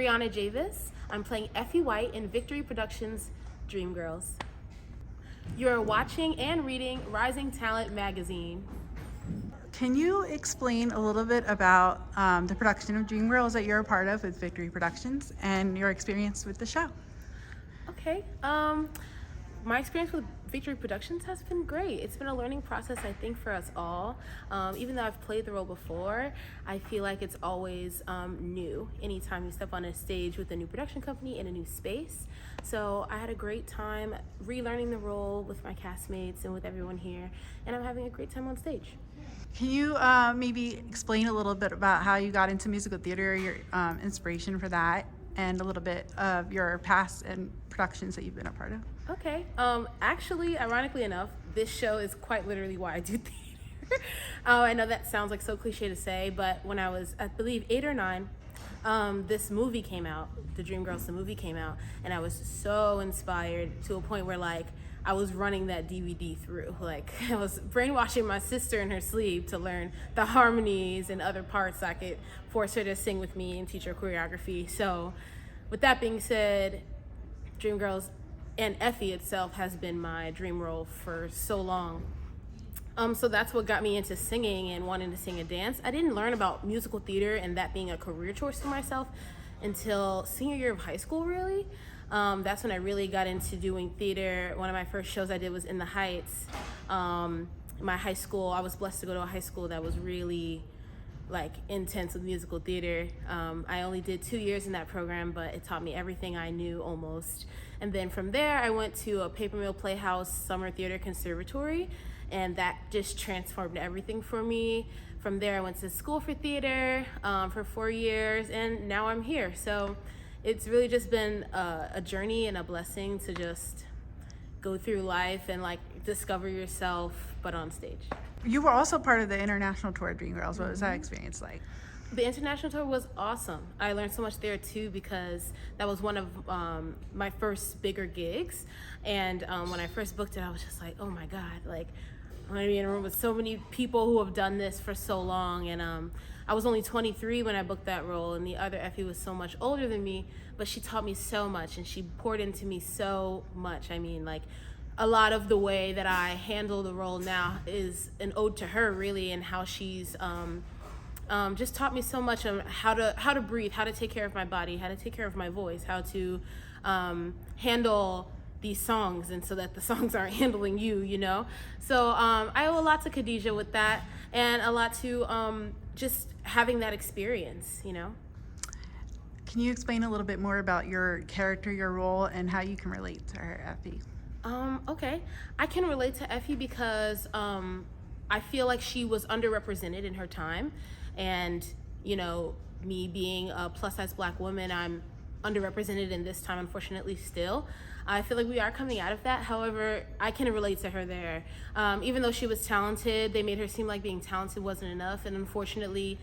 Brianna Javis. I'm playing Effie White in Victory Productions' Dreamgirls. You're watching and reading Rising Talent magazine. Can you explain a little bit about the production of Dreamgirls that you're a part of with Victory Productions and your experience with the show? Okay. My experience with Victory Productions has been great. It's been a learning process, I think, for us all. Even though I've played the role before, I feel like it's always new anytime you step on a stage with a new production company in a new space. So I had a great time relearning the role with my castmates and with everyone here, and I'm having a great time on stage. Can you maybe explain a little bit about how you got into musical theater, your inspiration for that, and a little bit of your past and productions that you've been a part of? Okay. Actually, ironically enough, this show is quite literally why I do theater. I know that sounds like so cliche to say, but when I was, I believe, 8 or 9, this movie came out, The Dreamgirls, the movie came out, and I was so inspired to a point where, like, I was running that DVD through. Like, I was brainwashing my sister in her sleep to learn the harmonies and other parts so I could force her to sing with me and teach her choreography. So, with that being said, Dreamgirls and EFFIE itself has been my dream role for so long. So that's what got me into singing and wanting to sing and dance. I didn't learn about musical theater and that being a career choice for myself until senior year of high school, really. That's when I really got into doing theater. One of my first shows I did was in the Heights. My high school, I was blessed to go to a high school that was really like intense with musical theater. I only did 2 years in that program, but it taught me everything I knew almost. And then from there, I went to a Paper Mill Playhouse Summer Theater Conservatory, and that just transformed everything for me. From there, I went to school for theater for 4 years, and now I'm here. So it's really just been a journey and a blessing to just go through life and like discover yourself, but on stage. You were also part of the international tour of Dreamgirls. What was that experience like? The international tour was awesome. I learned so much there too because that was one of my first bigger gigs. And when I first booked it, I was just like, oh my God, like I'm gonna be in a room with so many people who have done this for so long. And I was only 23 when I booked that role, and the other Effie was so much older than me, but she taught me so much and she poured into me so much. I mean, like, a lot of the way that I handle the role now is an ode to her, really, and how she's just taught me so much of how to breathe, how to take care of my body, how to take care of my voice, how to handle these songs, and so that the songs aren't handling you, you know? So I owe a lot to Khadijah with that, and a lot to just having that experience, you know? Can you explain a little bit more about your character, your role, and how you can relate to her, Effie? Okay. I can relate to Effie because I feel like she was underrepresented in her time. And, you know, me being a plus-size Black woman, I'm underrepresented in this time, unfortunately, still. I feel like we are coming out of that. However, I can relate to her there. Even though she was talented, they made her seem like being talented wasn't enough. And unfortunately,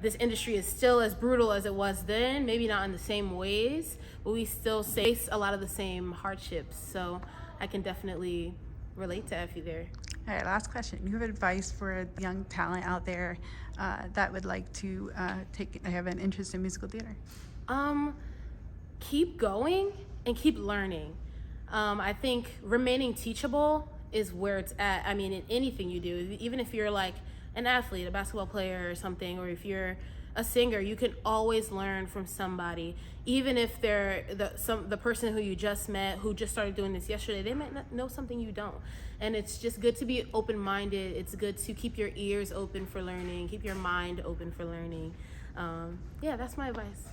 this industry is still as brutal as it was then, maybe not in the same ways, but we still face a lot of the same hardships. So I can definitely relate to Effie there. All right, last question. You have advice for a young talent out there that would like to have an interest in musical theater? Keep going and keep learning. I think remaining teachable is where it's at. I mean, in anything you do, even if you're like an athlete, a basketball player or something, or if you're a singer, you can always learn from somebody. Even if they're the person who you just met, who just started doing this yesterday, they might not know something you don't. And it's just good to be open-minded. It's good to keep your ears open for learning, keep your mind open for learning. Yeah, that's my advice.